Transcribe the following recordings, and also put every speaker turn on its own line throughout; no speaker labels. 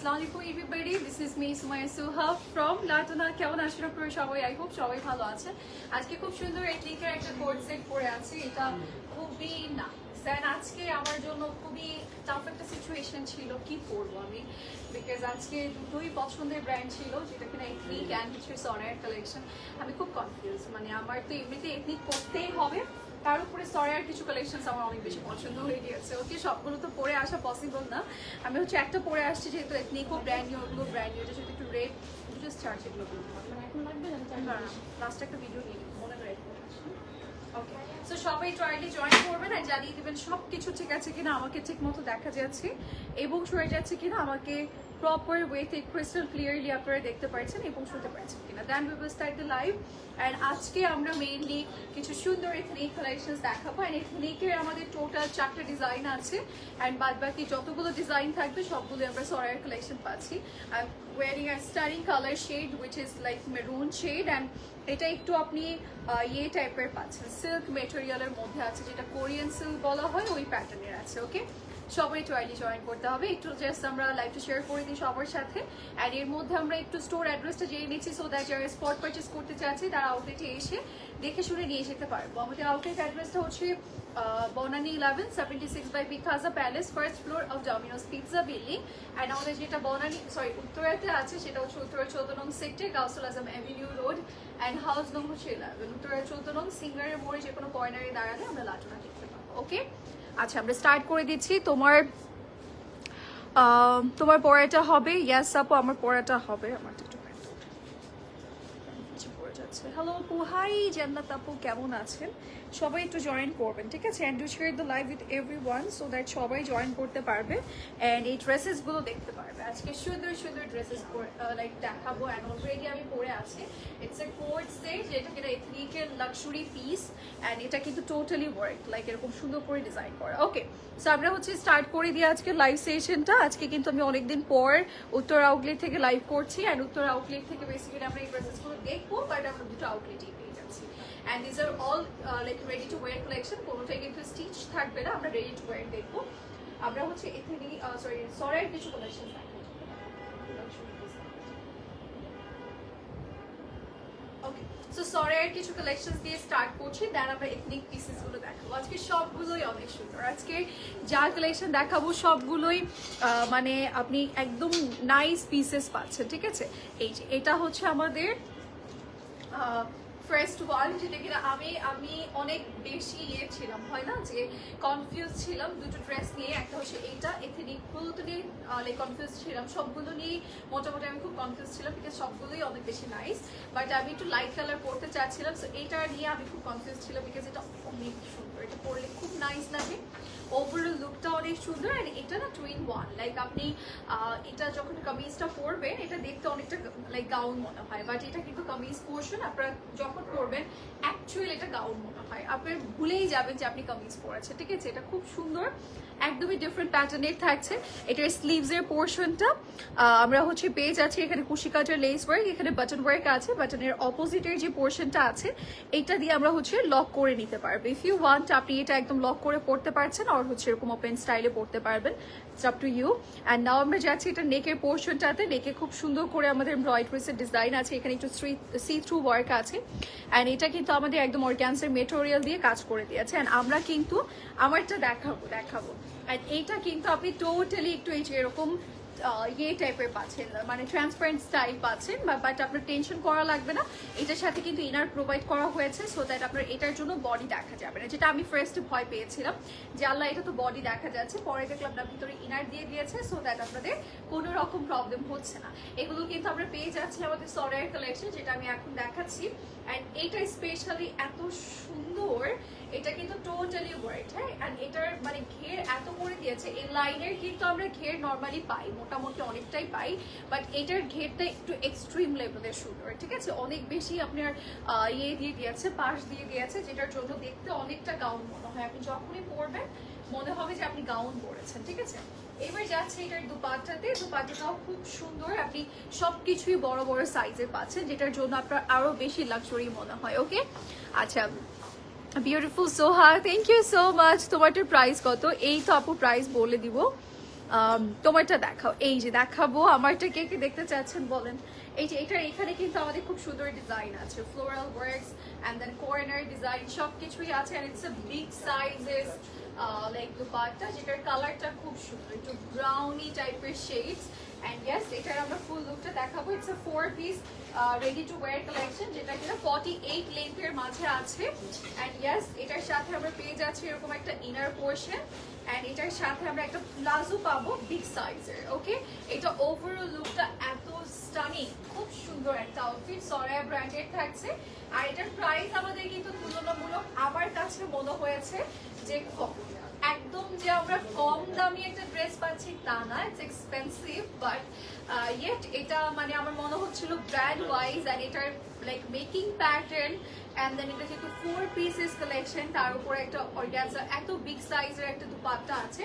আসসালামু আলাইকুম everybody, this is me Sumaiya Suha from Latna. কেমন আছেন আপনারা সবাই? আই হোপ সবাই ভালো আছেন। আজকে খুব সুন্দর এথনিকের একটা কোট সেট পরে আছি, এটা খুবই না দেন আজকে আমার জন্য খুবই টাফ একটা সিচুয়েশন ছিল কি পরবো আমি, বিকজ আজকে দুটোই পছন্দের ব্র্যান্ড ছিল, যেটা কিনা এথনিক অ্যান্ড হচ্ছে সনার কালেকশন। আমি খুব কনফিউজ, মানে আমার তো এমনিতে এথনিক পরতেই হবে, তার উপরে সরিয়ার কিছু কালেকশনস আমার অনেক বেশি পছন্দ হয়ে গিয়েছে। ওকে, সবগুলো তো পরে আসা পসিবল না, আমি হচ্ছে একটা পরে আসছি, যেহেতু এথনিকও ব্র্যান্ড নিউ, ওগুলো ব্র্যান্ড নিউ, এটা যেহেতু একটু রেড জাস্ট চার্জ এগুলো মানে এখন লাগবে না, লাস্ট একটা ভিডিও নিয়ে মনে করে ওকে। সো সবাই ট্রায়ালে জয়েন করবেন আর জানিয়ে দেবেন সব কিছু ঠিক আছে কিনা, আমাকে ঠিক মতো দেখা যাচ্ছে এবং সরে যাচ্ছে কিনা, আমাকে প্রপার ওয়েতে ক্রিস্টাল ক্লিয়ারলি আপনারা দেখতে পাচ্ছেন এবং শুনতে পাচ্ছেন কিনা। Then we will start the live. And আজকে আমরা মেইনলি কিছু সুন্দর এথনিক কালেকশনস দেখাবো। অ্যান্ড এথনিকের আমাদের টোটাল 4টা ডিজাইন আছে, অ্যান্ড বাদ বাকি যতগুলো ডিজাইন থাকবে সবগুলো আমরা সরার কালেকশন পাচ্ছি। I am wearing a staring colour shade which is like maroon shade, and এটা একটু আপনি ইয়ে টাইপের পাচ্ছেন, সিল্ক মেটেরিয়ালের মধ্যে আছে, যেটা কোরিয়ান সিল্ক বলা হয়, ওই প্যাটার্নের আছে। ওকে, সবাই ট্রায়ালি জয়েন করতে হবে। একটু জাস্ট আমরা লাইভটা শেয়ার করে দিই সবার সাথে, অ্যান্ড এর মধ্যে আমরা একটু স্টোর অ্যাড্রেসটা জেনে নিচ্ছি, সো দ্যাট যারা স্পট পারচেস করতে চাচ্ছে তারা আউটলেটে এসে দেখে শুনে নিয়ে যেতে পারবো। আমাদের আউটলেট অ্যাড্রেসটা হচ্ছে বনানী 11 76 বাই পিকাজা Palace, first floor of Domino's pizza building. And আমাদের যেটা বনানী উত্তরাতে আছে সেটা হচ্ছে উত্তরা 14 নং sector, Gausul Azam avenue road, and house নং হচ্ছে 11, উত্তরা 14 নং। সিঙ্গারের মোড়ে যে কোনো কর্নারে দাঁড়ালে আমরা লাটনা দেখতে পাবো। ওকে, আচ্ছা আমরা স্টার্ট করে দিচ্ছি। তোমার পড়াটা হবে? ইয়াস আপু, আমার পড়াটা হবে। আমার একটু পড়ে যাচ্ছে। হ্যালো আপু, হাই জান্নাত আপু, কেমন আছেন? সবাই একটু জয়েন করবেন, ঠিক আছে? And do share the live with everyone so that সবাই জয়েন করতে পারবে অ্যান্ড এই ড্রেসেসগুলো দেখতে পারবে। আজকে সুন্দর সুন্দর ড্রেসেস লাইক দেখাবো, অ্যান্ড অলরেডি আমি পরে আছি। ইটস এ কোট সেট, যেটা কিনা এথনিকের লাক্সারি পিস, অ্যান্ড এটা কিন্তু টোটালি ওয়ার্ক, লাইক এরকম সুন্দর করে ডিজাইন করা। ওকে, সো আমরা হচ্ছে স্টার্ট করে দিয়ে আজকে লাইভ সেশনটা। আজকে কিন্তু আমি অনেকদিন পর উত্তর আউটলেট থেকে লাইভ করছি, অ্যান্ড উত্তর আউটলেট থেকে বেসিক্যালি আমরা এই ড্রেসেসগুলো দেখবো, বাট আমরা দুটো আউটলেটেই পেয়ে যাচ্ছি। And these are all like ready to wear collection, কোনোটাই কিন্তু স্টিচ থাকবে না, আমরা রেডি টু ওয়্যার দেখবো। আমরা হচ্ছে এথনিক সরার কিছু কালেকশন দেখাবো। ওকে, সো সরার কিছু কালেকশন দিয়ে স্টার্ট করছি, দেন আমরা এথনিক পিসেস গুলো দেখাবো। আজকে সবগুলোই অনেক সুন্দর, আজকে যা কালেকশন দেখাবো সবগুলোই মানে আপনি একদম নাইস পিসেস পাচ্ছেন, ঠিক আছে? এই যে এটা হচ্ছে আমাদের ফার্স্ট ওয়ান, যেটা কিনা আমি অনেক বেশি ছিলাম, হয় না যে কনফিউজ ছিলাম দুটো ড্রেস নিয়ে। একটা হচ্ছে এইটা এথনিক, গুলো তো নিয়ে লাইক কনফিউজ ছিলাম, সবগুলো নিয়ে মোটামুটি আমি খুব কনফিউজ ছিলাম, বিকজ সবগুলোই অনেক বেশি নাইস, বাট আমি একটু লাইট কালার পরতে চাচ্ছিলাম। সো এইটা নিয়ে আমি খুব কনফিউজ ছিলাম, বিকজ এটা অনেক সুন্দর, এটা পরলে খুব নাইস লাগে, ওভারঅল লুকটা অনেক সুন্দর। অ্যান্ড এটা না 2 in 1, লাইক আপনি এটা যখন কামিজটা পরবেন এটা দেখতে অনেকটা লাইক গাউন মনে হয়, বাট এটা কিন্তু কামিজ পোর্শন, আপনারা যখন পরবেন অ্যাকচুয়ালি এটা গাউন মনে হয়, আপনার ভুলেই যাবেন যে আপনি কামিজ পরেছেন, ঠিক আছে? এটা খুব সুন্দর, একদমই ডিফারেন্ট প্যাটার্নের থাকছে। এটার স্লিভসের পোর্শনটা আমরা হচ্ছে পেয়ে যাচ্ছি এখানে কুশি কাটার লেস ওয়ার্ক, এখানে বাটন ওয়ার্ক আছে, বাটনের অপোজিটের যে পোর্শনটা আছে এইটা দিয়ে আমরা হচ্ছে লক করে নিতে পারবো। ইফ ইউ ওয়ান্ট আপনি এটা একদম লক করে পড়তে পারছেন, আর হচ্ছে এরকম ওপেন স্টাইলে পড়তে পারবেন, it's up to you. And now আমরা যাচ্ছি এটা নেকের পোর্শনটাতে। নেকে খুব সুন্দর করে আমাদের এমব্রয়ডারিসের ডিজাইন আছে, এখানে একটু সি থ্রু ওয়ার্ক আছে, অ্যান্ড এটা কিন্তু আমাদের একদম অর্গানজার মেটেরিয়াল দিয়ে কাজ করে দিয়েছে। অ্যান্ড আমরা কিন্তু আমারটা দেখাবো অ্যান্ড এইটা কিন্তু আপনি টোটালি একটু এই যে এরকম ইয়ে টাইপের পাচ্ছেন, মানে ট্রান্সপারেন্ট স্টাইল পাচ্ছেন, বাট আপনার টেনশন করা লাগবে না। এটার সাথে কিন্তু ইনার প্রোভাইড করা হয়েছে, সো দ্যাট আপনার এটার জন্য বডি দেখা যাবে না, যেটা আমি ফার্স্টে ভয় পেয়েছিলাম যে আল্লাহ এটা তো বডি দেখা যাচ্ছে, পরে দেখলাম না ভিতরে ইনার দিয়ে দিয়েছে, সো দ্যাট আপনাদের কোনো রকম প্রবলেম হচ্ছে না। এগুলো কিন্তু আমরা পেয়ে যাচ্ছি আমাদের সরার কালেকশন, যেটা আমি এখন দেখাচ্ছি। অ্যান্ড এটা স্পেশালি এত সুন্দর, এটা কিন্তু টোটালি ওয়ার্ক, হ্যাঁ। অ্যান্ড এটার মানে ঘের এত করে দিয়েছে, এই লাইনের কিন্তু আমরা ঘের নর্মালি পাই, মোটামুটি অনেকটাই পাই, বাট এটার ঘেরটা একটু এক্সট্রিম লেভেলের সুন্দর, ঠিক আছে? অনেক বেশি আপনার ইয়ে দিয়ে দিয়েছে, পাশ দিয়ে দিয়েছে, যেটার জন্য দেখতে অনেকটা গাউন মনে হয়, আপনি যখনই পরবেন মনে হবে যে আপনি গাউন পরেছেন, ঠিক আছে? এবার যাচ্ছে এটার দুপাট্টাতে, দুপাট্টাটাও খুব সুন্দর, আপনি সবকিছুই বড় বড় সাইজের পাচ্ছেন, যেটার জন্য আপনার আরো বেশি লাক্সারি মনে হয়। ওকে, আচ্ছা, beautiful Soha, thank you so much. তোমারটার প্রাইস কত? এই তো আপু প্রাইস বলে দিব, তোমারটা দেখাও। এই যে দেখাবো, আমারটা কে কে দেখতে চাচ্ছেন বলেন। এই যে এটার এখানে কিন্তু আমাদের খুব সুন্দর ডিজাইন আছে, floral works and then corner design সবকিছুই আছে, and it's a big sizes like dupatta, যেটার কালারটা খুব সুন্দর, একটু ব্রাউনি টাইপের শেডস। এন্ড ইয়েস, এটার আমরা ফুল লুকটা দেখাবো। It's a 4 piece ready to wire collection, যেটা কিনা 48 লেন্থের মাঝে আছে। এন্ড ইয়েস, এটার সাথে আমরা পেয়ে যাচ্ছি এরকম একটা ইনার পোর্শন, এন্ড এটার সাথে আমরা একটা প্লাজো পাবো বিগ সাইজের। ওকে, এটা ওভারঅল লুকটা এত স্টানিং, খুব সুন্দর একটা আউটফিট, সরায়া ব্র্যান্ডেড থাকছে। আর এটার প্রাইস আমাদের কিন্তু তুলনামূলক আমার কাছে মনে হয়েছে যে একদম যে আমরা কম দামি একটা ড্রেস পাচ্ছি তা না, ইটস এক্সপেন্সিভ, বাট ইয়েট এটা মানে আমার মনে হচ্ছিল ব্র্যান্ড ওয়াইজ অ্যান্ড এটার like making pattern and then এটা যেহেতু 4 পিসেস কালেকশন, তার উপরে একটা অর্গানজা এত বিগ সাইজের একটা দুপাট্টা আছে,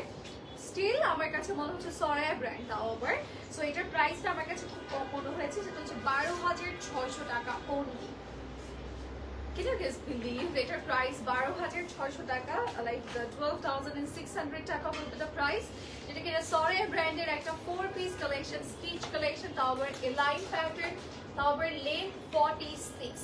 স্টিল আমার কাছে মনে হচ্ছে সরায়া ব্র্যান্ড তাও আবার। সো এটার প্রাইসটা আমার কাছে খুব কম মনে হয়েছে, সেটা হচ্ছে 12,600 টাকা only. Can you guys believe এটার প্রাইস 12,600 টাকা, লাইক 12,600 টাকা বলতে দ্য প্রাইস, যেটা কিনা সরায়া ব্র্যান্ডের একটা 4 পিস কালেকশন, স্টিচ কালেকশন, তাও আবার এলাইন প্যাটার্ন, তাও আবার লেন্থ 46।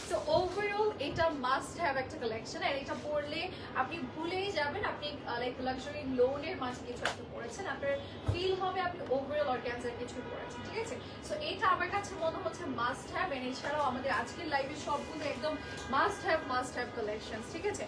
সো ওভারঅল এটা মাস্ট হ্যাভ একটা কালেকশন, আর এটা পরলে আপনি ভুলেই যাবেন আপনি লাইক লাক্সারি লোনের মাঝে কিছু একটা পড়েছেন, আপনার ফিল হবে আপনি ওভারঅল অর্গানজার কিছু পড়েছেন, ঠিক আছে। সো এটা আমার কাছে মনে হচ্ছে মাস্ট হ্যাভ, এন্ড এছাড়াও আমাদের আজকের লাইভে সবগুলো একদম মাস্ট হ্যাভ কালেকশন, ঠিক আছে।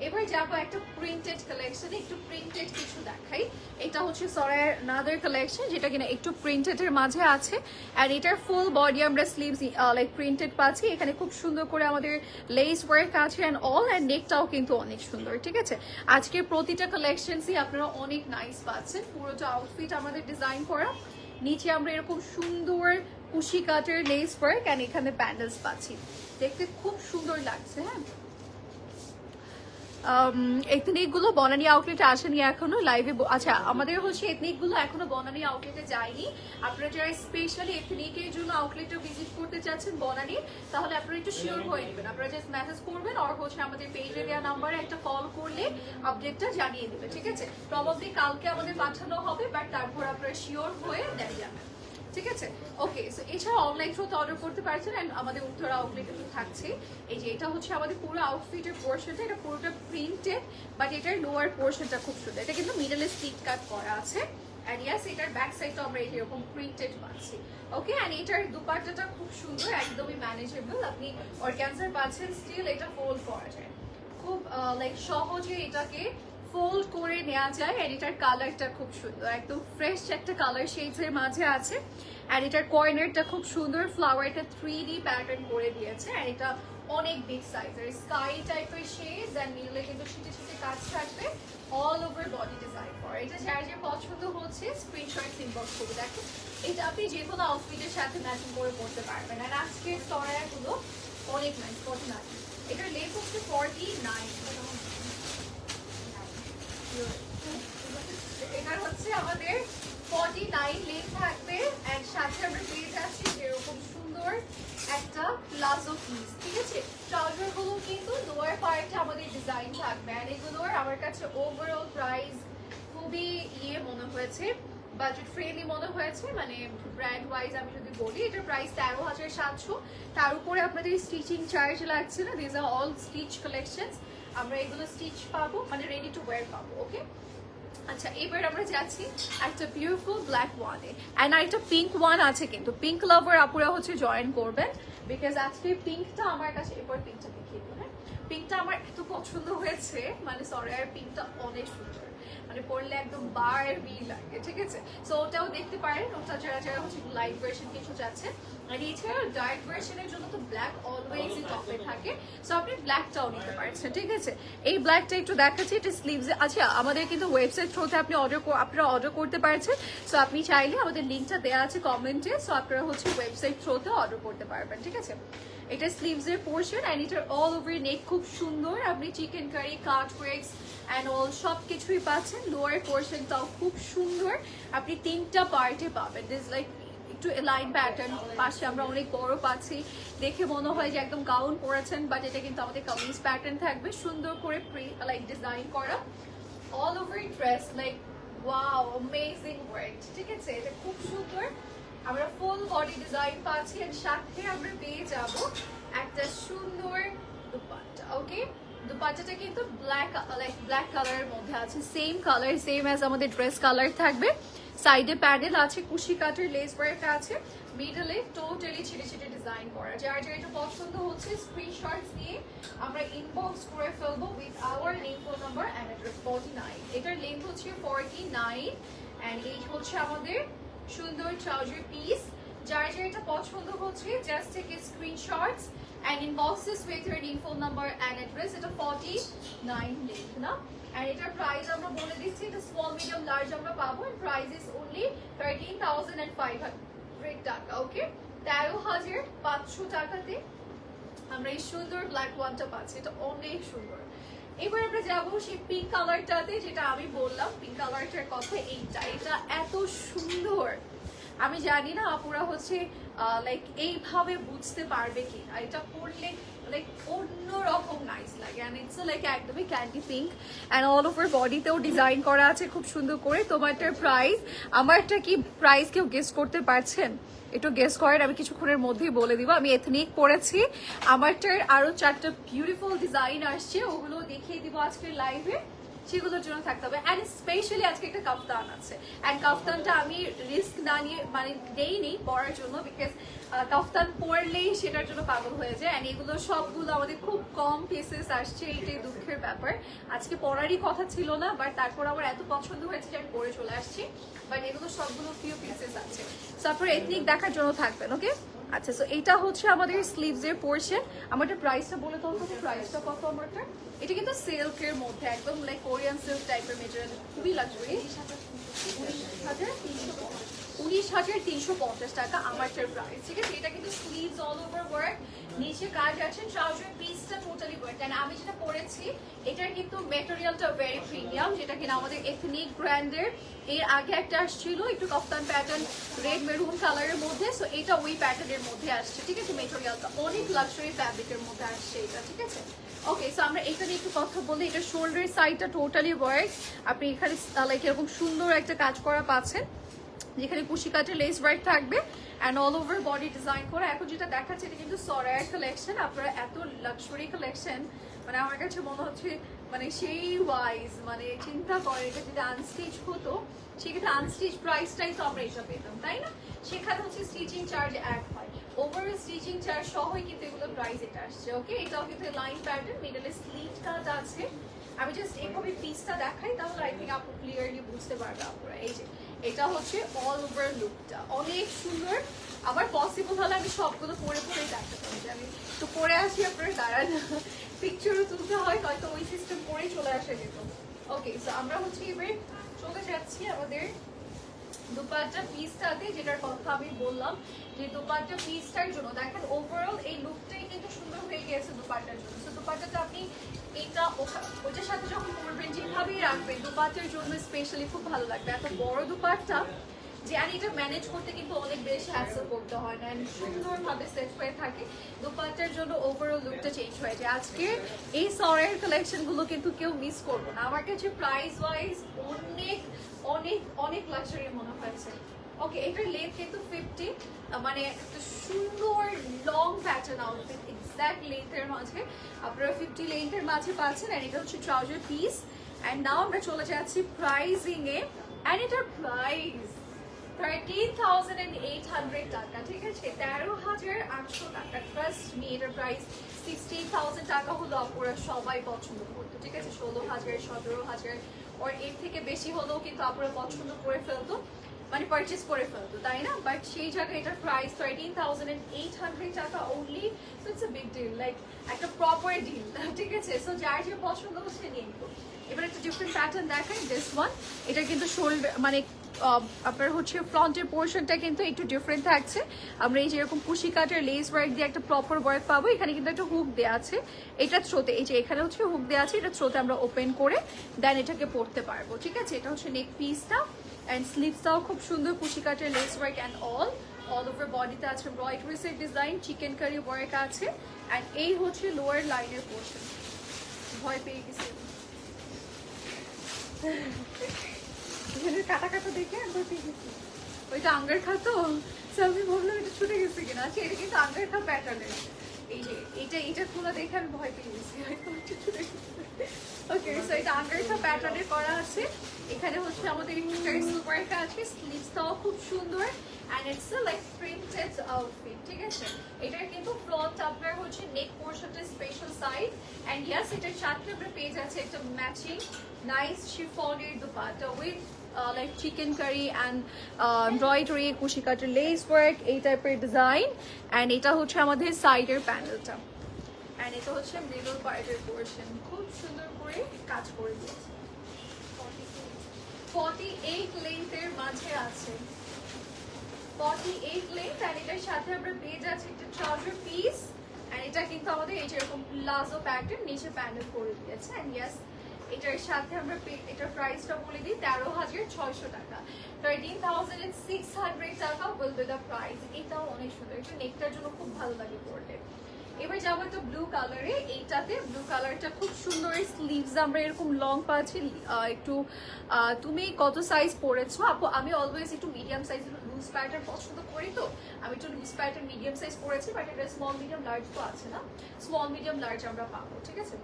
এবার যাবো একটা প্রিন্টেড কালেকশনে, একটু প্রিন্টেড কিছু দেখাই। এটা হচ্ছে সরায়ার নাদার কালেকশন, যেটা কিনা একটু প্রিন্টেডের মাঝে আছে, আর এটার ফুল বডি আমরা স্লিভস লাইক প্রিন্টেড পাচ্ছি। এখানে খুব সুন্দর করে আমাদের লেস ওয়ার্ক আছে অ্যান্ড অল, অ্যান্ড নেকটাও কিন্তু অনেক সুন্দর, ঠিক আছে। আজকের প্রতিটা কালেকশনসই আপনারা অনেক নাইস পাচ্ছেন, পুরোটা আউটফিট আমাদের ডিজাইন করা, নিচে আমরা এরকম সুন্দর কুশি কাটের লেস ওয়ার্ক অ্যান্ড এখানে প্যান্ডেলস পাচ্ছি, দেখতে খুব সুন্দর লাগছে। হ্যাঁ, এথনিকগুলো বনানী আউটলেটে আসেনি এখনো লাইভে। আচ্ছা, আমাদের হচ্ছে এথনিকগুলো এখনো বনানী আউটলেটে যায়নি। আপনারা যারা স্পেশালি এথনিকের জন্য আউটলেটে ভিজিট করতে চাচ্ছেন বনানী, তাহলে আপনারা একটু শিওর হয়ে নেবেন, আপনারা জাস্ট মেসেজ করবেন, আর হচ্ছে আমাদের পেজে দেওয়া নাম্বারে একটা কল করলে আপডেটটা জানিয়ে দেবে, ঠিক আছে। প্রবাবলি কালকে আমাদের পাঠানো হবে, বাট তারপর আপনারা শিওর হয়ে দেন যাবেন, ঠিক আছে। ওকে, সো এছাড়া অনলাইন থ্রুতে অর্ডার করতে পারছেন, এন্ড আমাদের উত্তরা আউটলেটে তো থাকছে। এই যে এটা হচ্ছে আমাদের পুরো আউটফিটের পোর্শনটা, এটা পুরোটা প্রিন্টেড, বাট এটার লোয়ার পোর্শনটা খুব সুন্দর, এটা কিন্তু মিডলে স্টিক কাট করা আছে। অ্যান্ড ইয়াস, এটার ব্যাক সাইডটা আমরা এরকম প্রিন্টেড পাচ্ছি। ওকে, অ্যান্ড এটার দুপাট্টাটা খুব সুন্দর, একদমই ম্যানেজেবল, আপনি অর্গানজার পাচ্ছেন, স্টিল এটা ফোল্ড করা যায় খুব লাইক সহজে, এটাকে ফোল্ড করে নেওয়া যায়। আর এটার কালারটা খুব সুন্দর, একদম ফ্রেশ একটা কালার শেডসের মাঝে আছে। আর এটার কর্নারটা খুব সুন্দর, ফ্লাওয়ারটা 3D প্যাটার্ন করে দিয়েছে, আর এটা অনেক বিগ সাইজের স্কাই টাইপের শেডস, এন্ড মিডলে কিন্তু ছিটে ছিটে কাজ থাকবে, অল ওভার বডি ডিজাইন করা। এটা যার যে পছন্দ হচ্ছে স্ক্রিনশট ইনবক্স করে দেখেন, এটা আপনি যে কোনো আউটফিটের সাথে ম্যাচিং করে পড়তে পারবেন। আর আজকের সরায়াগুলো অনেক নাইস, 49, এটার লেন্থ হচ্ছে 49। এটা হচ্ছে আমাদের 49 লেন্থ থাকবে, এন্ড সাথে আমরা পেয়ে যাচ্ছি এরকম সুন্দর একটা প্লাজো পিস, ঠিক আছে। ট্রাউজার গুলো কিন্তু লোয়ার পার্টে আমাদের ডিজাইন থাকবে, এন্ড এগুলোর আমার কাছে ওভারঅল প্রাইস খুবই মনে হয়েছে, বাজেট ফ্রেন্ডলি মনে হয়েছে, মানে ব্র্যান্ড ওয়াইজ আমি যদি বলি এটার প্রাইস 13,700। তার উপরে আপনাদের স্টিচিং চার্জ লাগছে না, this are all stitch collections, আমরা এগুলো স্টিচ পাবো, মানে রেডি টু ওয়্যার পাবো। ওকে, আচ্ছা এবার আমরা যাচ্ছি একটা বিউটিফুল ব্ল্যাক ওয়ানে, অ্যান্ড একটা পিঙ্ক ওয়ান আছে, কিন্তু পিঙ্ক লাভার আপুরা হচ্ছে জয়েন করবেন, বিকজ আজকে পিঙ্কটা আমার কাছে, এরপর পিঙ্কটা দেখিয়ে দেবো। হ্যাঁ, পিঙ্কটা আমার এত পছন্দ হয়েছে, মানে সরায়ার পিঙ্কটা অনেক সুন্দর, মানে পরলে একদম বার বি লাগে, ঠিক আছে। সো ওটাও দেখতে পারেন, ওটা যারা যারা হচ্ছে লাইট ভার্সন কিছু যাচ্ছে। আর এছাড়াও ডার্ক ভার্সনের জন্য তো ব্ল্যাক অলওয়েজই টপে থাকে, সো আপনি ব্ল্যাকটাও নিতে পারছেন, ঠিক আছে। এই ব্ল্যাকটা একটু দেখাচ্ছি, এটা স্লিভসে। আচ্ছা, আমাদের কিন্তু ওয়েবসাইট থ্রুতে আপনি আপনারা অর্ডার করতে পারছেন, সো আপনি চাইলে আমাদের লিঙ্কটা দেওয়া আছে কমেন্টে, সো আপনারা হচ্ছে ওয়েবসাইট থ্রুতে অর্ডার করতে পারবেন, ঠিক আছে। এটা স্লিভসের পোর্শন, অ্যান্ড এটার অল ওভার নেক খুব সুন্দর, আপনি chikankari, cut works and all সব কিছুই পাচ্ছেন। লোয়ার পোর্শনটাও খুব সুন্দর, আপনি 3টা পার্টে পাবেন, দিস লাইক একটু লাইন প্যাটার্ন, পাশে আমরা অনেক বড় পাচ্ছি, দেখে মনে হয় যে একদম গাউন পরেছেন, বাট এটা কিন্তু আমাদের কামিজ প্যাটার্ন থাকবে, সুন্দর করে লাইক ডিজাইন করা, all over dress like wow amazing work, ঠিক আছে, এটা খুব সুন্দর। আমরা ফুল বডি ডিজাইন পাচ্ছি এর সাথে আমরা পেয়ে যাব একটা সুন্দর দুপাট্টা। ওকে, দুপাট্টাটা কিন্তু ব্ল্যাক কালারের মধ্যে আছে, সেম কালার সেম অ্যাজ আমাদের ড্রেস কালার থাকবে। সাইডে প্যাডেল আছে, কুশি কাটের লেস ওয়ার্ক আছে, মিডলে টোটালি ছিটে ছিটে ডিজাইন করা। যার যার এটা পছন্দ হচ্ছে স্ক্রিনশটস নিয়ে আমরা ইনবক্স করে ফেলবো with our name, phone number and address. 49 এটার লেন্থ হচ্ছে 49 অ্যান্ড এই হচ্ছে আমাদের সুন্দর ট্রাউজার পিস। যার যার এটা পছন্দ হচ্ছে just take screenshots and inbox this with your name, phone number and address. এটা 49 length না, and এটার প্রাইস আমরা বলে দিচ্ছি, এটা স্মল মিডিয়াম লার্জ আমরা পাবো, and price is only 13,500 টাকা। ওকে, 13,500 টাকাতে আমরা এই সুন্দর ব্ল্যাক ওয়ানটা পাচ্ছি, এটা অনেক সুন্দর। এবার আমরা যাবো সেই পিঙ্ক কালারটাতে, যেটা আমি বললাম পিঙ্ক কালারটার কথা। এটা এত সুন্দর, আমি জানি না আপুরা হচ্ছে লাইক এইভাবে বুঝতে পারবে কি, এটা পরলে লাইক অন্যরকম নাইস লাগে। অ্যান্ড ইটস লাইক একদমই candy pink and all over বডিতেও ডিজাইন করা আছে খুব সুন্দর করে। তোমারটার প্রাইস, আমারটা কি প্রাইস কেউ গেস করতে পারছেন? একটু গেস করেন, আমি কিছুক্ষণের মধ্যেই বলে দিব। আমি এথনিক পরেছি, আমারটার আরো 4টা বিউটিফুল ডিজাইন আসছে, ওগুলো দেখিয়ে দিব আজকের লাইভে, সেগুলোর জন্য থাকতে হবে। অ্যান্ড স্পেশালি আজকে একটা কাফতান আছে, অ্যান্ড কাফতানটা আমি রিস্ক না নিয়ে মানে দেইনি পরার জন্য, বিকজ কাফতান পরলেই সেটার জন্য পাগল হয়ে যায়। অ্যান্ড এগুলো সবগুলো আমাদের খুব কম পিসেস আসছে, এইটাই দুঃখের ব্যাপার। আজকে পরারই কথা ছিল না, বাট তারপর আমার এত পছন্দ হয়েছে যে আমি পরে চলে আসছি। বাট এগুলো সবগুলো ফিউ পিসেস আছে, তারপরে এথনিক দেখার জন্য থাকবেন। ওকে, আচ্ছা, সো এটা হচ্ছে আমাদের স্লিভস এর পোর্শন। আমাদের প্রাইসটা বলে তো, প্রাইসটা কত আমারটা? এটা কিন্তু সিল্কের মধ্যে, একদম লাইক কোরিয়ান সিল্ক টাইপের মেটেরিয়াল, খুবই লাক্সারি। 19,350 টাকা আমারটার প্রাইস, ঠিক আছে। এটা কিন্তু স্লিভস অল ওভার ওয়ার্ক, নিচে কাজ আছে, ট্রাউজার পিসটা টোটালি ওয়ার্ক। এন্ড আমি যেটা পরেছি এটার কিন্তু মেটেরিয়ালটা ভেরি প্রিমিয়াম, যেটা কিনা আমাদের এথনিক ব্র্যান্ডের। এর আগে একটা আসছিল একটু কফতান প্যাটার্ন রেড মেরুন কালারের মধ্যে, সো এটা ওই প্যাটার্নের মধ্যে আসছে, ঠিক আছে। মেটেরিয়ালটা অনেক লাক্সারি ফ্যাব্রিকের মধ্যে আসছে এটা, ঠিক আছে। ওকে, সো আমরা এখানে একটু কথা বলি। এটা শোল্ডার সাইডটা টোটালি ওয়ার্ক, আপনি এখানে লাইক এরকম সুন্দর একটা কাজ করা পাচ্ছেন, যেখানে কুশি কাটের লেস ওয়ার্ক থাকবে and all over body design করা। এখন যেটা দেখাচ্ছে এটা কিন্তু সরায়ার কালেকশন। আপনারা এত লাক্সারি কালেকশন, মানে আমার কাছে মনে হচ্ছে মানে সেই ওয়াইজ, মানে চিন্তা করে এটা যদি আনস্টিচ হতো, সেক্ষেত্রে আনস্টিচ প্রাইসটাই তো আমরা এটা পেতাম, তাই না? সেখানে হচ্ছে স্টিচিং চার্জ অ্যাড হয়, ওভারঅল স্টিচিং চার্জ সহই কিন্তু এগুলো প্রাইস এটা আসছে। ওকে, এটাও কিন্তু লাইন প্যাটার্ন, মিডলে স্লিভ কাজ আছে। আমি জাস্ট এইভাবে পিসটা দেখাই, তাহলে আই থিঙ্ক আপু ক্লিয়ারলি বুঝতে পারবে আপনারা। এই যে এটা হচ্ছে অল ওভার লুকটা, অনেক সুন্দর। আবার পসিবল হলে আমি সবগুলো পরে পরেই দেখাতে পারি, আমি তো পরে আসি, আপনারা দাঁড়ান, পিকচারও তুলতে হয়, হয়তো ওই সিস্টেম পরেই চলে আসা যেত। ওকে, সো আমরা হচ্ছে এবার চলে যাচ্ছি আমাদের দুপাট্টা পিসটাতে, যেটার কথা আমি বললাম যে দুপাট্টা পিসটার জন্য দেখেন ওভারঅল এই লুকটাই কিন্তু সুন্দর হয়ে গেছে দুপাট্টার জন্য। তো দুপাট্টাটা আপনি এটা ওটার সাথে যখন পরবেন, যেভাবেই রাখবেন, দুপাট্টার জন্য স্পেশালি খুব ভালো লাগবে। এত বড় দুপাট্টা যে, আর এটা ম্যানেজ করতে কিন্তু অনেক বেশি হ্যাসেল করতে হয় না, সুন্দরভাবে সেট হয়ে থাকে। দুপাট্টার জন্য ওভারঅল লুকটা চেঞ্জ হয়ে যায়। আজকে এই সরের কালেকশনগুলো কিন্তু কেউ মিস করবো না, আমার কাছে প্রাইস ওয়াইজ অনেক অনেক অনেক লাক্সারি মনে হয়েছে। ওকে, এটার লেন্থ কিন্তু 50, মানে একটা সুন্দর লং প্যাটার্ন আউটফিট, এক্স্যাক্ট লেন্থের মাঝে আপনারা 50 লেন্থের মাঝে পাচ্ছেন। আর এটা হচ্ছে ট্রাউজার পিস। অ্যান্ড নাও আমরা চলে যাচ্ছি প্রাইসিং এ, অ্যান্ড এটার প্রাইস 13,800 টাকা, ঠিক আছে, 13,800 টাকা। ট্রাস্ট মি, এটার প্রাইস 16,000 টাকা হলো আপনারা সবাই পছন্দ করতো, ঠিক আছে। 16,000, 17,000 ওর এর থেকে বেশি হলেও কিন্তু আপনারা পছন্দ করে ফেলতো, মানে পারচেস করে ফেলতো, তাই না? বাট সেই জায়গায় এটার প্রাইস 13,800 টাকা only. So it's a big deal, like একটা প্রপার ডিল, ঠিক আছে। সো যার যে পছন্দ হচ্ছে নিয়ে নিব। এবার একটা ডিফারেন্ট প্যাটার্ন দেখাই, দিস ওয়ান। এটা কিন্তু শোল্ডার মানে আপনার হচ্ছে ফ্রন্টের পোর্শনটা কিন্তু একটু ডিফারেন্ট থাকছে। আমরা এই যেরকম কুশি কাটের লেস ওয়ার্ক দিয়ে একটা প্রপার ওয়ার্ক পাবো, এখানে কিন্তু একটা হুক দেওয়া আছে। এটা থ্রোতে, এই যে এখানে হচ্ছে হুক দেওয়া আছে, এটা থ্রোতে আমরা ওপেন করে দেন এটাকে পরতে পারবো, ঠিক আছে। এটা হচ্ছে নেক পিসটা, অ্যান্ড স্লিভসটাও খুব সুন্দর কুশি কাটের less work and all over বডিতে আছে এমব্রয়ডারির ডিজাইন, চিকেন কারি ওয়ার্ক আছে। অ্যান্ড এই হচ্ছে লোয়ার লাইনের পোর্শন। ভয় পেয়ে গেছি এখানে কাটা কাটা দেখে একবার পেয়েছি ওইটা আঙ্গার খা তো, আমি ভাবলাম এটা ছুটে গেছে কিনা। আচ্ছা এটা কিন্তু আঙ্গার খা প্যাটার্নের, এই যে এটা খোলা দেখে আমি ভয় পেয়ে গেছি হয়তো এটা ছুটে গেছে। ওকে সো এটা আঙ্গার খা প্যাটার্নের করা আছে। এখানে হচ্ছে আমাদের সুপার একটা আছে, স্লিভসটাও খুব সুন্দর and it's a like printed outfit, ঠিক আছে। এটা কিন্তু ফ্রন্ট আপনার হচ্ছে নেক পোরশনটা স্পেশাল সাইড and yes এটার সাথে আমরা পেয়ে যাচ্ছে একটা ম্যাচিং নাইস শিফনের dupatta with like chikankari and embroidery কুশি কাটের লেস ওয়ার্ক এই টাইপের ডিজাইন। অ্যান্ড এটা হচ্ছে আমাদের সাইডের প্যানেলটা অ্যান্ড এটা হচ্ছে মিডল পার্টের পোর্শন, খুব সুন্দর করে কাজ করে দিয়েছে। 48 লেন্থের মাঝে আছে, 48 লেন্থ অ্যান্ড এটার সাথে আমরা পেয়ে যাচ্ছি একটা ট্রাউজার পিস অ্যান্ড এটা কিন্তু আমাদের এই যেরকম প্লাজো প্যাটার্ন নিচে প্যানেল করে দিয়েছে। অ্যান্ড ইয়াস এটার সাথে আমরা এটার প্রাইসটা বলে দিই 13,600 টাকা, 13,600 টাকা উইল বি দ্য প্রাইস। এটাও অনেক সুন্দর, এটা নেকটার জন্য খুব ভালো লাগে পরলে। এবার যাবো একটা ব্লু কালারে, এইটাতে ব্লু কালারটা খুব সুন্দর, স্লিভস আমরা এরকম লং পাচ্ছি। একটু তুমি কত সাইজ পরেছো আপু? আমি অলওয়েজ একটু মিডিয়াম সাইজ লুজ প্যাটার্ন পছন্দ করি, তো আমি একটু লুজ প্যাটার্ন মিডিয়াম সাইজ পরেছি, বাট এটা স্মল মিডিয়াম লার্জ তো আছে না, স্মল মিডিয়াম লার্জ আমরা পাবো, ঠিক আছে।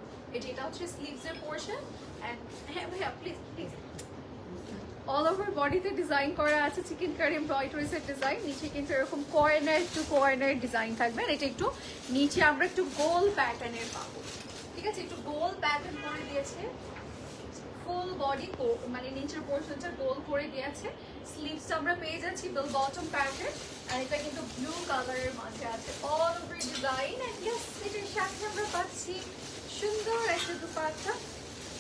এটা হচ্ছে স্লিভসের পোর্শন অ্যান্ড হ্যাঁ ভাইয়া প্লিজ প্লিজ অল ওভার বডিতে ডিজাইন করা আছে চিকেন কারি এমব্রয়ডারিজের ডিজাইন। নিচে কিন্তু এরকম কর্নার টু কর্নার ডিজাইন থাকবে, এটা একটু নিচে আমরা একটু গোল প্যাটার্নের পাবো, ঠিক আছে। একটু গোল প্যাটার্ন করে দিয়েছে, ফুল বডি মানে নিচের পোর্শনটা গোল করে দিয়েছে। স্লিভসটা আমরা পেয়ে যাচ্ছি বেল বটম প্যাটার্ন আর এটা কিন্তু ব্লু কালারের মাঝে আছে all over design. And yes এটার সাথে আমরা পাচ্ছি সুন্দর একটা দুপাট্টা,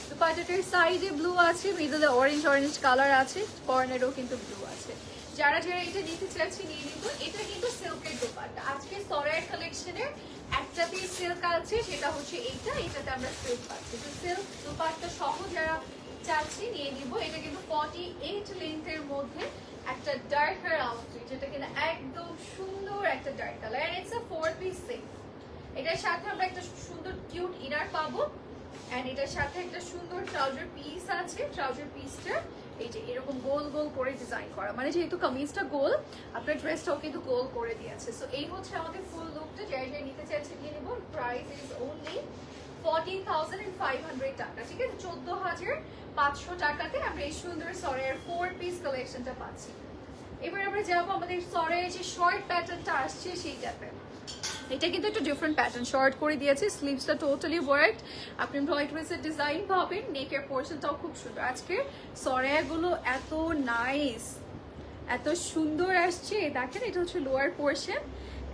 দুপাট্টাটার সাইডে ব্লু আছে, মিডলে অরেঞ্জ কালার আছে, কর্নারেও কিন্তু ব্লু আছে। যারা যারা এটা নিতে চাচ্ছি নিয়ে নিব। এটা কিন্তু সিল্কের দুপাট্টা, আজকে সরাইয়ের কালেকশনের একটাতেই সিল্ক আছে, সেটা হচ্ছে এটাতে আমরা সিল্ক পাচ্ছি। তো সিল্ক দুপাট্টা সহ যারা চাচ্ছি নিয়ে নিব। এটা কিন্তু 48 লেন্থের মধ্যে একটা ডার্কার আউটফিট, যেটা কিনা একদম সুন্দর একটা dark colour and it's a 4 piece set. এটার সাথে আমরা একটা সুন্দর কিউট ইনার পাবো এন্ড এটার সাথে একটা সুন্দর ট্রাউজার পিস আছে। ট্রাউজার পিসটা এই যে এরকম গোল গোল করে ডিজাইন করা, মানে যেহেতু কামিজটা গোল আপনার ড্রেসটাও কিন্তু গোল করে দিয়েছে। সো এই হচ্ছে আমাদের ফুল লুকটা, যারা যারা নিতে চাইছে নিয়ে নেব। প্রাইস ইজ ওনলি 14,500 টাকা, ঠিক আছে। 14,500 টাকাতে আমরা এই সুন্দর সরের 4 পিস কালেকশনটা পাচ্ছি। এবার আমরা যাবো আমাদের সরের যে শর্ট প্যাটার্নটা আসছে সেইটাতে। এটা কিন্তু একটু ডিফারেন্ট প্যাটার্ন, শর্ট করে দিয়েছে, স্লিভসটা টোটালি ওয়ার্কড, আপনি এমব্রয়ডারিজের ডিজাইন পাবেন, নেকের পোর্শনটাও খুব সুন্দর। আজকে সরেগুলো এত নাইস, এত সুন্দর আসছে, দেখেন এটা হচ্ছে লোয়ার পোর্শন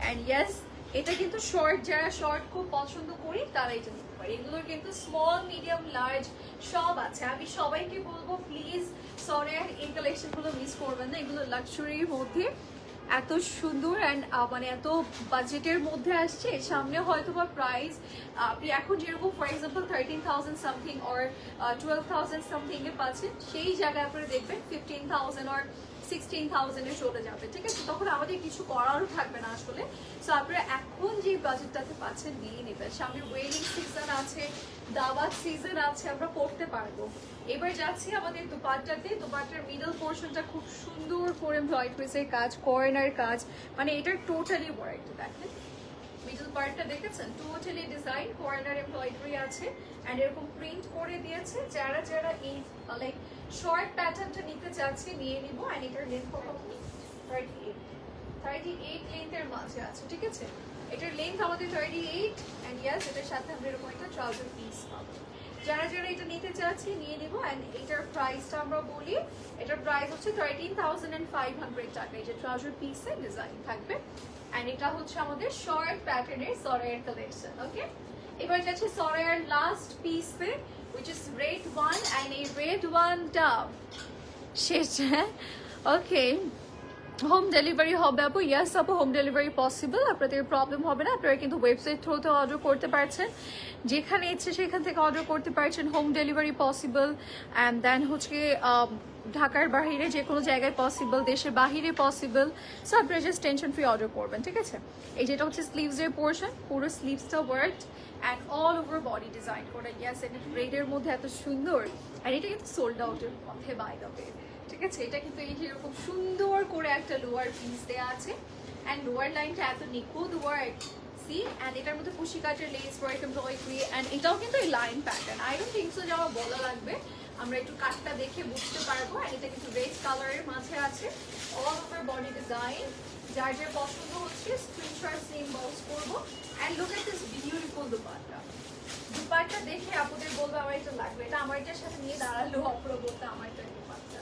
অ্যান্ড ইয়েস এটা কিন্তু শর্ট, যারা শর্ট খুব পছন্দ করি তারা এটা নিতে পারে। এগুলোর কিন্তু স্মল মিডিয়াম লার্জ সব আছে। আমি সবাইকে বলবো প্লিজ সরের এই কালেকশনগুলো মিস করবেন না, এগুলো লাক্সারির মধ্যে এত সুন্দর অ্যান্ড মানে এত বাজেটের মধ্যে আসছে। সামনে হয়তো বা প্রাইস আপনি এখন যেরকম for example 13,000 something or 12,000 something এ পাচ্ছেন, সেই জায়গায় আপনারা দেখবেন 15,000 অর 16,000 এ চলে যাবে, ঠিক আছে। তখন আমাদের কিছু করারও থাকবে না আসলে। সো আপনারা এখন যে বাজেটটাতে পাচ্ছেন নিয়ে নেবেন। সামনে ওয়েডিং সিজন আছে, দাওয়াত সিজন আছে, আমরা করতে পারবো। এবার যাচ্ছি আমাদের দুপাট্টাতে। দুপাট্টার মিডল পোর্শনটা খুব সুন্দর করে এমব্রয়ডারিজের কাজ, কর্নার কাজ, মানে এটা টোটালি ওয়ার্ক। দেখেন মিডল পার্টটা দেখেছেন, টোটালি ডিজাইন, কর্নার এমব্রয়ডারি আছে এন্ড এরকম প্রিন্ট করে দিয়েছে। যারা যারা এই লাইক শর্ট প্যাটার্নটা নিতে চাচ্ছে নিয়ে নিব। এন্ড এটার লেন্থ কত? 38 লেন্থের মাঝে আছে, ঠিক আছে। এটার লেন্থ আমাদের 38 এন্ড ইয়েস এটার সাথে আমরা এরকম একটা ট্রাউজার পিস পাবো। যারা যারা এটা নিতে চাচ্ছি নিয়ে নিব। এন্ড এটার প্রাইসটা আমরা বলি, এটার প্রাইস হচ্ছে 13,500 টাকা। এই যে ট্রাউজার পিসের ডিজাইন থাকবে এন্ড এটা হচ্ছে আমাদের শর্ট প্যাটার্নের সরাইয়ের কালেকশন। ওকে এবার যাচ্ছে সরাইয়ের লাস্ট পিসে which is red one and এই red ওয়ানটা শেষ। ওকে হোম ডেলিভারি হবে আপু? ইয়াস আপু হোম ডেলিভারি পসিবল, আপনাদের প্রবলেম হবে না। আপনারা কিন্তু ওয়েবসাইট থ্রুতে অর্ডার করতে পারছেন, যেখানে ইচ্ছে সেখান থেকে অর্ডার করতে পারছেন, home delivery possible. And then হচ্ছে ঢাকার বাহিরে যে কোনো জায়গায় পসিবল, দেশের বাহিরে পসিবল। সো আপনারা জাস্ট টেনশন ফ্রি অর্ডার করবেন, ঠিক আছে। এই যেটা হচ্ছে স্লিভসের পোর্শন, পুরো স্লিভসটা worked and all over body design করা। ইয়াস এটা রেডের মধ্যে এত সুন্দর, আর এটা কিন্তু সোল্ড আউটের পথে বাই দ্য ওয়ে। ঠিক আছে, এটা কিন্তু এই যে এরকম সুন্দর করে একটা লোয়ার পিস দেওয়া আছে অ্যান্ড লোয়ার লাইনটা এত নিখুঁত ওয়ার্ক সি অ্যান্ড এটার মধ্যে কুশি কাটের লেস ওয়ার্ক এমব্রয়ডারি অ্যান্ড এটাও কিন্তু এই line pattern. I don't think so যে আমার বলা লাগবে, আমরা একটু কাটটা দেখে বুঝতে পারবো। অ্যান্ড এটা কিন্তু রেড কালারের মাঝে আছে, অল ওভার বডি ডিজাইন। যার যার পছন্দ হচ্ছে স্ক্রিনশট সেম বক্স করবো। And look at this beautiful dupatta. Dupatta দেখে আপুদের বলবো আমার এটা লাগবে, এটা আমার এটার সাথে নিয়ে দাঁড়ালো অপরা বলতে আমার এটা দুপাট্টা।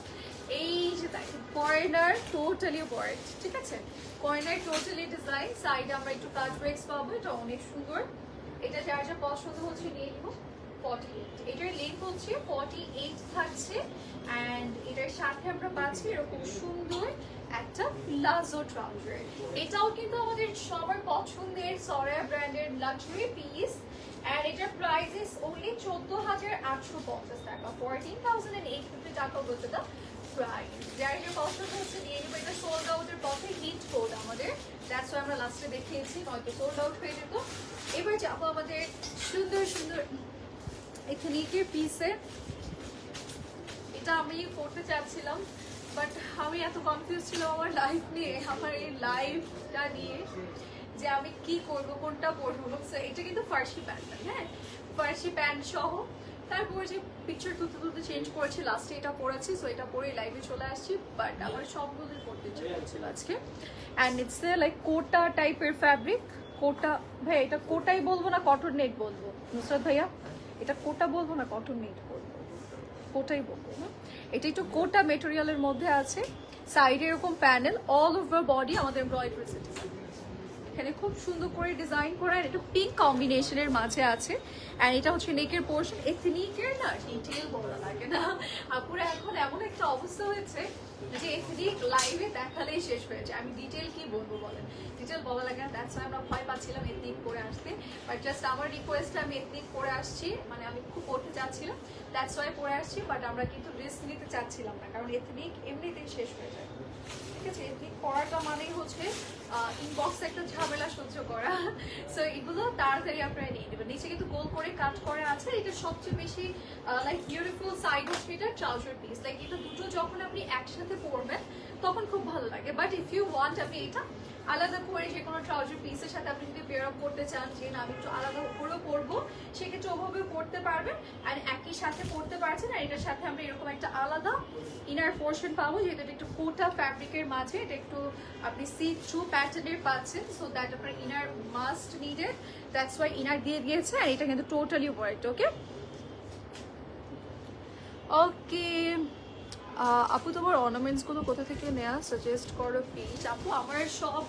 এই যে দেখেন কর্নার টোটালি ওয়ার্ক, ঠিক আছে, কর্নার টোটালি ডিজাইন। সাইডে আমরা একটু কাট ব্রেক্স পাবো, এটা অনেক সুন্দর। এটা যার যা পছন্দ হচ্ছে নিয়ে নিব। 48, এটার লেন্থ হচ্ছে 48 থাকছে অ্যান্ড এটার সাথে আমরা পাচ্ছি এরকম সুন্দর একটা প্লাজো ট্রাউজার। এটাও কিন্তু আমাদের সবার পছন্দের সরা ব্র্যান্ডের লাক্সারি পিস অ্যান্ড এটার প্রাইস ইস ওনলি 14,850 টাকা, 14,850 টাকা বলতে দা প্রাইস। যার যে পছন্দ হচ্ছে নিয়ে নিব। এটা সোল্ড আউটের পথে হিট কোড আমাদের, দ্যাটস ওয়াই আমরা লাস্টে দেখিয়েছি, নয়তো সোল্ড আউট হয়ে যেত। এবার যাবো আমাদের সুন্দর সুন্দর এথনিকের পিসে। এটা আমি করতে চাচ্ছিলাম বাট আমি এত কনফিউজ ছিলাম আমার লাইফ নিয়ে, আমার এই লাইফটা নিয়ে যে আমি কি করব, কোনটা পরবো। সো এটা কিন্তু ফার্সি প্যান্ট, হ্যাঁ ফার্সি প্যান্ট সহ। তারপরে যে পিকচার তুলতে তুলতে চেঞ্জ করেছি, লাস্টে এটা পরেছি। সো এটা পরে লাইভে চলে আসছি, বাট আমার সবগুলোই পরতে ইচ্ছে করছিল আজকে। অ্যান্ড ইটস লাইক কোটা টাইপের ফ্যাব্রিক। কোটা ভাই, এটা কোটাই বলবো না কটন নেট বলবো নুসরাত ভাইয়া? এটা কোটা বলবো না কটন নেট বলবো? কোটাই বলবো না। এটা একটু কোটা মেটেরিয়ালের মধ্যে আছে, সাইডে এরকম প্যানেল, অল ওভার বডি আমাদের এমব্রয়ডারি ডিজাইন। এখানে খুব সুন্দর করে ডিজাইন করা, এটা পিঙ্ক কম্বিনেশনের মাঝে আছে। অ্যান্ড এটা হচ্ছে নেকের পোর্শন। এথনিকের না ডিটেল বলা লাগে না আপুরা, এখন এমন একটা অবস্থা হয়েছে যে এথনিক লাইভে দেখালেই শেষ হয়ে যায়। আমি ডিটেল কি বলবো বলেন, ডিটেল বলা লাগে না। দ্যাটস ওয়াই আমরা ভয় পাচ্ছিলাম এথনিক পরে আসতে, বাট জাস্ট আমার রিকোয়েস্টে আমি এথনিক পরে আসছি, মানে আমি খুব পড়তে চাচ্ছিলাম, দ্যাটস ওয়াই পরে আসছি। বাট আমরা কিন্তু রিস্ক নিতে চাচ্ছিলাম না, কারণ এথনিক এমনিতেই শেষ হয়ে যায়, ঠিক আছে। এথনিক পড়াটা মানেই হচ্ছে ইনবক্সে একটা ঝামেলা সহ্য করা। সো এগুলো তাড়াতাড়ি আপনারা নিয়ে নেবেন। নিচে কিন্তু গোল করে কাট করা আছে। এটা সবচেয়ে বেশি লাইক বিউটিফুল সাইড হচ্ছে এটা ট্রাউজার পিস। লাইক এটা দুটো যখন আপনি একসাথে পরবেন তখন খুব ভালো লাগে। বাট ইফ ইউ ওয়ান্ট, আপনি এটা আলাদা করে যে কোনো ট্রাউজার পিসের সাথে আপনি যদি পেয়ার আপ করতে চান, যে না আমি একটু আলাদা করেও পরবো, সেক্ষেত্রে ওভাবেও পরতে পারবেন। আর একই সাথে পরতে পারছেন। আর এটার সাথে আমরা এরকম একটা আলাদা ইনার পোর্শন পাবো, যেহেতু এটা একটু কোটা ফ্যাব্রিকের মাঝে, এটা একটু আপনি সি থ্রু প্যাটার্নের পাচ্ছেন। সো দ্যাট আপনার inner must needed, that's why inner দিয়ে দিয়েছে। আর এটা কিন্তু টোটালি হোয়াইট। ওকে ওকে আপু, তোমার অর্নামেন্টসগুলো কোথা থেকে নেওয়া সাজেস্ট করো প্লিজ। আপু আমার সব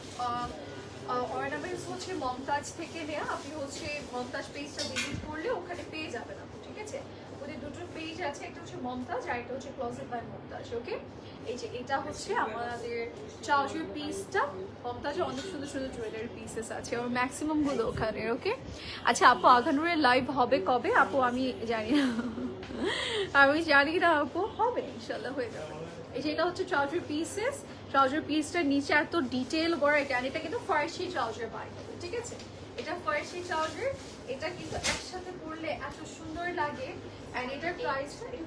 অর্নামেন্টস হচ্ছে মমতাজ থেকে নেওয়া। আপনি হচ্ছে মমতাজ পেজটা ভিজিট করলে ওখানে পেয়ে যাবেন আপু, ঠিক আছে। ওদের দুটো পেজ আছে, একটা হচ্ছে মমতাজ আর একটা হচ্ছে ক্লোজেট বাই মমতাজ। ওকে, এই যে এটা হচ্ছে আমাদের ট্রাউজার পিসটা। মমতাজে অনেক সুন্দর সুন্দর জুয়েলারি পিসেস আছে, ওর ম্যাক্সিমাম গুলো ওখানে। ওকে আচ্ছা আপু, আঘানুরের লাইভ হবে কবে? আপু আমি জানি না, আমি জানি না আপু, হবে ইনশাল্লাহ, হয়ে যাবে। এই যে এটা হচ্ছে ট্রাউজার পিসেস। ট্রাউজার পিসটার নিচে এত ডিটেল ওয়ার্ক, আর এটা কিন্তু ফার্সি ট্রাউজার বাই হবে, ঠিক আছে। এটা ফার্সি ট্রাউজার, এটা কিন্তু একসাথে পরলে এত সুন্দর লাগে। অ্যান্ড এটার প্রাইসটা এটা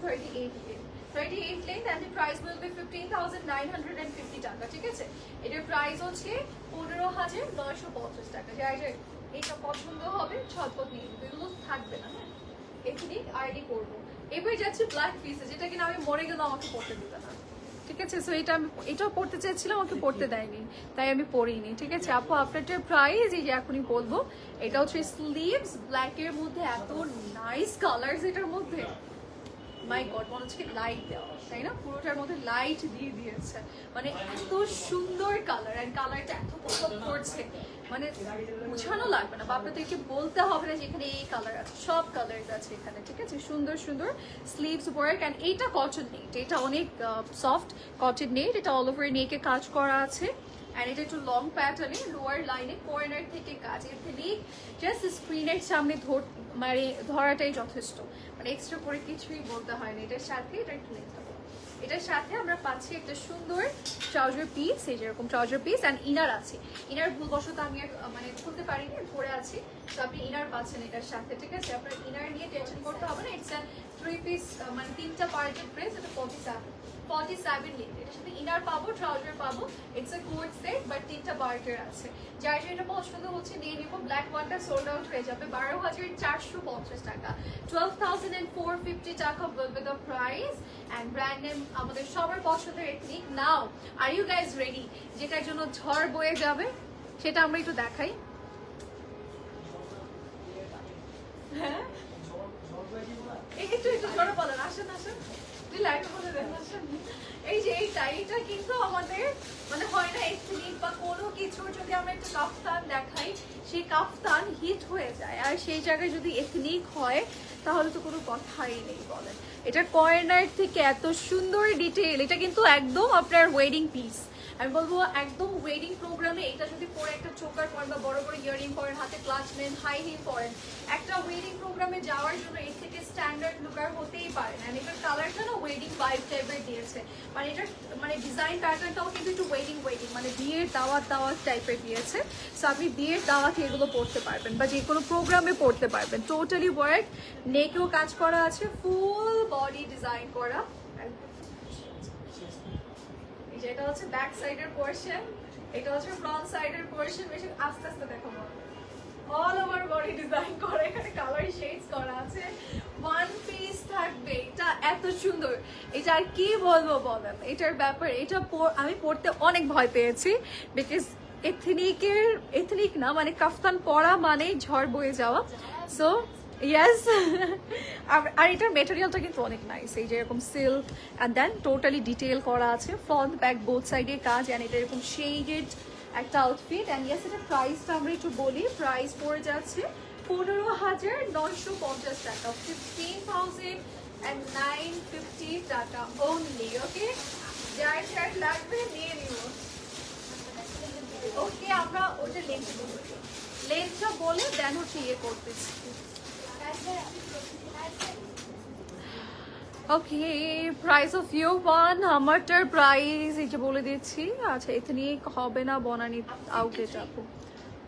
38 length and the price will be 15,950 টাকা, ঠিক আছে। এটার প্রাইস হচ্ছে 15,950 টাকা। যাই যাই এটা পছন্দ হবে ঝটপট নিয়ে নেবে, এগুলো থাকবে না, হ্যাঁ এথনিক আইডি করবো। এবার যাচ্ছে ব্ল্যাক পিসে, যেটা কিনা আমি মরে গেলে আমাকে পড়তে দিতে না, ঠিক আছে। সো এটা আমি এটাও পড়তে চাইছিলাম, আমাকে পড়তে দেয়নি, তাই আমি পড়িনি, ঠিক আছে। আপু আপনারটার প্রাইস এই যে এখনই বলবো। এটা হচ্ছে স্লিভস ব্ল্যাকের মধ্যে, এত নাইস কালার্স এটার মধ্যে, মাই গড, মনে হচ্ছে লাইট দেওয়া, তাই না? পুরোটার মধ্যে লাইট দিয়ে দিয়েছে, মানে এত সুন্দর কালার। অ্যান্ড কালারটা এত পছন্দ করছে, মানে বোঝানো লাগবে না বা আপনাদেরকে বলতে হবে না যে এখানে এই কালার আছে, সব কালার আছে এখানে, ঠিক আছে। সুন্দর সুন্দর স্লিভস ওয়ার্ক। অ্যান্ড এইটা কটন নেট, এটা অনেক সফট কটন নেট, এটা অল ওভার নেকে কাজ করা আছে। অ্যান্ড এটা একটু লং প্যাটার্নে, লোয়ার লাইনে কর্নার থেকে কাজ। এখানে জাস্ট স্ক্রিনের সামনে মানে ধরাটাই যথেষ্ট, মানে এক্সট্রা করে কিছুই বলতে হয় না। এটার সাথে এটা একটু লেখা, এটার সাথে আমরা পাচ্ছি একটা সুন্দর ট্রাউজার পিস, এই যেরকম ট্রাউজার পিস। অ্যান্ড ইনার আছে, ইনার ভুলবশত আমি মানে খুলতে পারিনি, পরে আছি। তো আপনি ইনার পাচ্ছেন এটার সাথে, ঠিক আছে। আপনার ইনার নিয়ে টেনশন করতে হবে না। ইটস 3 পিস, মানে 3টা পার্টের ড্রেস। এটা 47 লেন্থ। এটার সাথে ইনার পাবো, ট্রাউজার পাবো। It's a coat set, but 3টা বার্টার আছে। যার যেটা পছন্দ হচ্ছে নিয়ে নিব। ব্ল্যাক ওয়ানটা সোল্ড আউট হয়ে যাবে 12,450 টাকা, 12,450 টাকা বলবে the price. And brand name আমাদের সবার পছন্দের ethnic. Now are you guys ready? যেটার জন্য ঝড় বয়ে যাবে সেটা আমরা একটু দেখাই। হ্যাঁ একটু ঝড় বলেন, আসেন আসেন, এই যে এই টাইটা কিন্তু আমাদের মানে হয় না এথনিক বা কোনো কিছু যদি আমরা একটু কাফতান দেখাই, সেই কাফতান হিট হয়ে যায়। আর সেই জায়গায় যদি এথনিক হয় তাহলে তো কোনো কথাই নেই বলেন। এটা কর্নার থেকে এত সুন্দর ডিটেল, এটা কিন্তু একদম আপনার ওয়েডিং পিস। আমি বলবো একদম ওয়েডিং প্রোগ্রামে এটা যদি পরে একটা চোকার পরেন বা বড় বড় ইয়ারিং পরেন, হাতে ক্লাচ নেন, হাই হিল পরেন, একটা ওয়েডিং প্রোগ্রামে যাওয়ার জন্য এর থেকে স্ট্যান্ডার্ড লুক আর হতেই পারে না। এটার কালারটা না ওয়েডিং ভাইব টাইপের দিয়েছে, মানে এটার মানে ডিজাইন প্যাটার্নটাও কিন্তু একটু ওয়েডিং মানে বিয়ের দাওয়াত টাইপের দিয়েছে। সো আপনি বিয়ের দাওয়াতে এগুলো পরতে পারবেন বা যে কোনো প্রোগ্রামে পরতে পারবেন। টোটালি ওয়ার্ক, নেকেও কাজ করা আছে, ফুল বডি ডিজাইন করা। এটা হচ্ছে ব্যাক সাইডের পোরশন, এটা হচ্ছে ফ্রন্ট সাইডের পোরশন। বেশি আস্তে আস্তে দেখাবো। অল ওভার বডি ডিজাইন করা, এখানে কালার শেডস করা আছে। ওয়ান পিস থাকবে, এটা এত সুন্দর। এটা আর কি বলবো বলেন, এটার ব্যাপার। এটা আমি পড়তে অনেক ভয় পেয়েছি, বিকজ এথনিক না মানে কাফতান পরা মানে ঝড় বয়ে যাওয়া। সো ইয়েস আর এটার মেটেরিয়ালটা কিন্তু অনেক নাইস। এই যে এরকম silk and then totally detail করা আছে, ফ্রন্ট ব্যাক বোথ সাইডে কাজ। অ্যান্ড এটা এরকম শেডেড একটা আউটফিট। অ্যান্ড ইয়েস এটার প্রাইসটা আমরা একটু বলি। প্রাইস পড়ে যাচ্ছে 15,950 টাকা, 15,950 টাকা অনলি। ওকে, যার যার লাগবে নিয়ে নিব। ওকে, আমরা ওটা লেন্থটা বলে দেন হচ্ছে ইয়ে করতেছি। Okay, price of you one আমারটার প্রাইস এই যে বলে দিচ্ছি। আচ্ছা এথনিক হবে না, বনানি আউটলেট আপু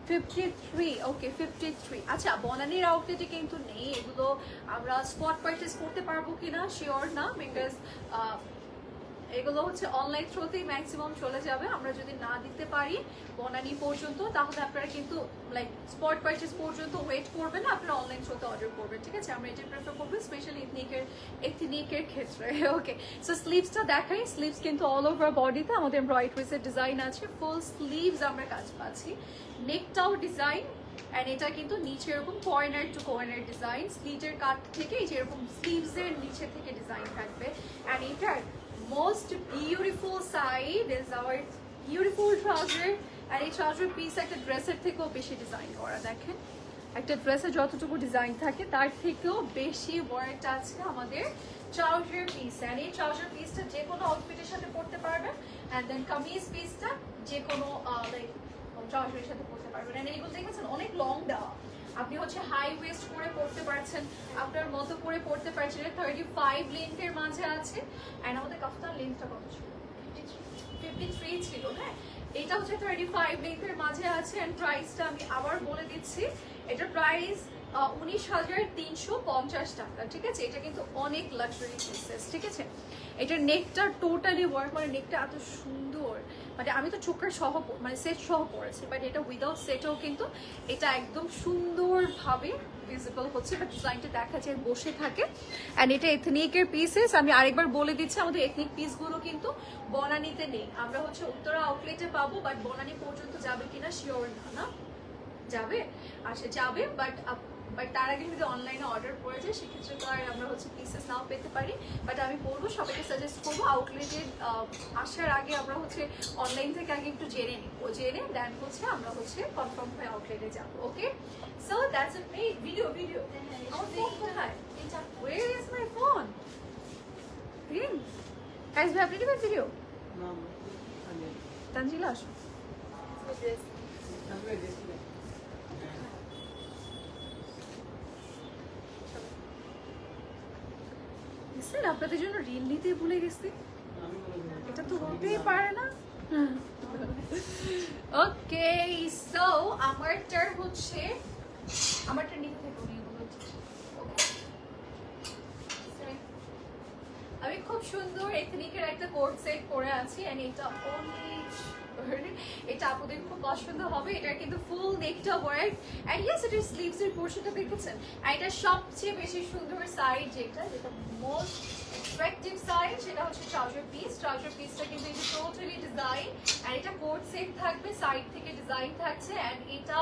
53। ওকে 53। আচ্ছা বনানির আউটলেটে কিন্তু নেই এগুলো। আমরা স্পট পারচেস করতে পারবো কিনা শিওর না, বিকজ এগুলো হচ্ছে অনলাইন থ্রুতেই ম্যাক্সিমাম চলে যাবে। আমরা যদি না দিতে পারি বনানি পর্যন্ত, তাহলে আপনারা কিন্তু লাইক স্পট পারচেস পর্যন্ত ওয়েট করবেন না, আপনারা অনলাইন থ্রুতে অর্ডার করবেন। ঠিক আছে, আমরা এটা প্রেফার করবো স্পেশালি এথনিকের ক্ষেত্রে। ওকে, সো স্লিভসটা দেখাই। স্লিভস কিন্তু অল ওভার বডিতে আমাদের এমব্রয়ডারিজের ডিজাইন আছে। ফুল স্লিভস আমরা কাজ পাচ্ছি, নেকটাও ডিজাইন। অ্যান্ড এটা কিন্তু নিচে এরকম কর্নার টু কর্নার ডিজাইন, স্লিটের কাট থেকে যেরকম স্লিভসের নিচে থেকে ডিজাইন থাকবে। অ্যান্ড এটার most beautiful side is our beautiful trouser, and এই trouser piece একটা ড্রেসের থেকেও বেশি ডিজাইন করা। দেখেন একটা ড্রেসে যতটুকু ডিজাইন থাকে তার থেকেও বেশি ওয়ার্ক আছে আমাদের ট্রাউজার পিস। অ্যান্ড এই ট্রাউজার পিসটা যে কোনো আউটফিটের সাথে পরতে পারবেন। অ্যান্ড দেন কামিজ পিসটা যে কোনো লাইক ট্রাউজারের সাথে পরতে পারবেন। অ্যান্ড এইগুলো দেখেছেন অনেক লং দেওয়া, আপনি হচ্ছে হাই ওয়েস্ট করে পড়তে পারছেন, আপনার মতো করে পড়তে পারছেন। 35 লেন্থের মাঝে আছে। অ্যান্ড আমাদের কাফতান লেন্থটা কত ছিল? 53 ছিল। হ্যাঁ, এটা হচ্ছে 35 লেন্থের মাঝে আছে। অ্যান্ড প্রাইসটা আমি আবার বলে দিচ্ছি, এটার প্রাইস 19,350 টাকা। ঠিক আছে, এটা কিন্তু অনেক লাক্সারি পিসেস। ঠিক আছে, এটার নেকটা টোটালি ওয়ার্ক, মানে নেকটা এত সুন্দর, মানে আমি তো চোখের সহ মানে সেট সহ পরেছি, বাট এটা উইদাউট সেটও কিন্তু এটা একদম সুন্দরভাবে ভিজিবল হচ্ছে, বাট ডিজাইনটা দেখা যায় বসে থাকে। অ্যান্ড এটা এথনিকের পিসেস। আমি আরেকবার বলে দিচ্ছি, আমাদের এথনিক পিসগুলো কিন্তু বনানীতে নেই, আমরা হচ্ছে উত্তরা আউটলেটে পাবো, বাট বনানী পর্যন্ত যাবে কিনা শিওর না। যাবে, আচ্ছা যাবে, বাট তার আগে যদি অনলাইনে অর্ডার করে যায় সেক্ষেত্রে তো আর আমরা হচ্ছে পিসেস নাও পেতে পারি। বাট আমি বলবো সবাইকে সাজেস্ট করবো আউটলেটে আসার আগে আমরা হচ্ছে অনলাইন থেকে আগে একটু জেনে নিব, জেনে দেন হচ্ছে আমরা হচ্ছে কনফার্ম হয়ে আউটলেটে যাবো। ওকে, সো দ্যাটস ইট। ভিডিও আমার ফোন কোথায়? Where is my phone? Green. Guys, we have ready for video. Tanjila আসো। আপনাদের জন্য রিল নিতে ভুলে গেছি, এটা তো হতেই পারে না। ওকে, সো আমারটার নিতে থাকো। আমি খুব সুন্দর এথনিকের একটা কোট সেট পরে আছি এন্ড এটা অনেক এটা আপনাদের খুব পছন্দ হবে। এটা কিন্তু ফুল নেকটা ওয়ার্ক এন্ড ইয়েস এটার স্লিভস এর পোরশনটা দেখেছেন। আর এটা সবচেয়ে বেশি সুন্দর সাইড যেটা মোস্ট অ্যাট্রাকটিভ সাইড সেটা হচ্ছে ট্রাউজার পিস। ট্রাউজার পিসটা কিন্তু এটা টোটালি ডিজাইন এন্ড এটা কোট সেট থাকবে, সাইড থেকে ডিজাইন থাকছে এন্ড এটা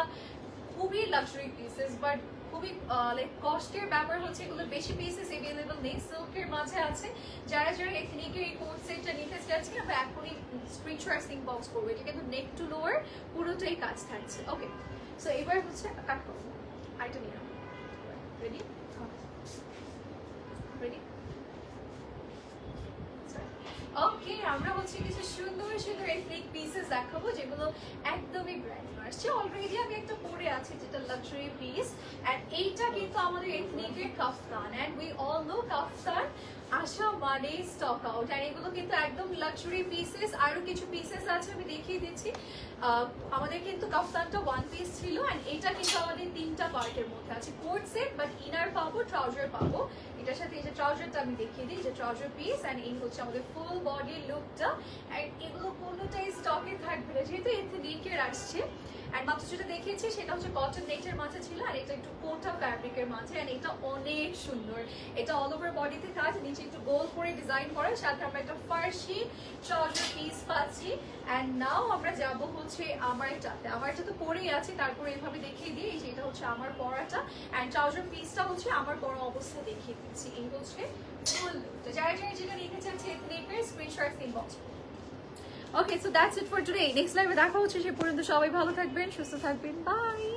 খুবই লাক্সারি পিসেস বাট খুবই লাইক কস্টের ব্যাপার হচ্ছে এগুলো বেশি পিসেস অ্যাভেলেবল নেই, সিল্কের মাঝে আছে। যারা যারা এথনিকের এই কোট সেটটা নিতে চাচ্ছি আমরা এখনই স্ক্রিনশট ইনবক্স করবো। এটা কিন্তু নেক টু লোয়ার পুরোটাই কাজ থাকছে। ওকে সো এবার হচ্ছে কাট করবো আইটা নিয়ে রেডি রেডি। ওকে আমরা হচ্ছে কিছু সুন্দর সুন্দর এথনিক পিসেস দেখাবো যেগুলো একদমই ব্র্যান্ড নিউ আসছে। অলরেডি আমি একটা পরে আছি যেটা লাক্সারি পিস এন্ড এইটা কিন্তু আমাদের এথনিকের কাফতান এন্ড উই অল নো কাফতান আসা মানে স্টক আউট আর এগুলো কিন্তু একদম লাক্সারি পিসেস। আরো কিছু পিসেস আছে আমি দেখিয়ে দিচ্ছি। আমাদের কিন্তু কাফতানটা ওয়ান পিস ছিল এন্ড এটা কিন্তু আমাদের তিনটা পার্টের মধ্যে আছে, কোট সেট বাট ইনার পাবো, ট্রাউজার পাবো। এটার সাথে এই যে ট্রাউজারটা আমি দেখিয়ে দিই, যে ট্রাউজার পিস এন্ড এই হচ্ছে আমাদের ফুল বডি লুকটা এন্ড এগুলো কোনোটাই স্টকে থাকবে না যেহেতু এথনিকের আসছে। আর মাত্র যেটা দেখিয়েছি সেটা হচ্ছে কটন নেটের মাঝে ছিল আর এটা একটু কোটা ফ্যাব্রিকের মাঝে এন্ড এটা অনেক সুন্দর। এটা অল ওভার বডিতে কাজ, নিচে একটু গোল করে ডিজাইন করা, সাথে আমরা একটা ফার্সি ট্রাউজার পিস পাচ্ছি। এন্ড নাও আমরা যাব হচ্ছে আমারটাতে। আমারটা তো পরেই আছে, তারপরে এইভাবে দেখিয়ে দিই এই যে এটা হচ্ছে আমার পরাটা এন্ড ট্রাউজার পিসটা হচ্ছে আমার পরা অবস্থা দেখিয়ে দিচ্ছি। এই হচ্ছে ফুল লুকটা। যারা যারা যেটা নিতে চাচ্ছে এথনিকের screenshot inbox. Okay so that's it for today. Next লাইভে দেখা হচ্ছে, সে পর্যন্ত সবাই ভালো থাকবেন, সুস্থ থাকবেন, বাই।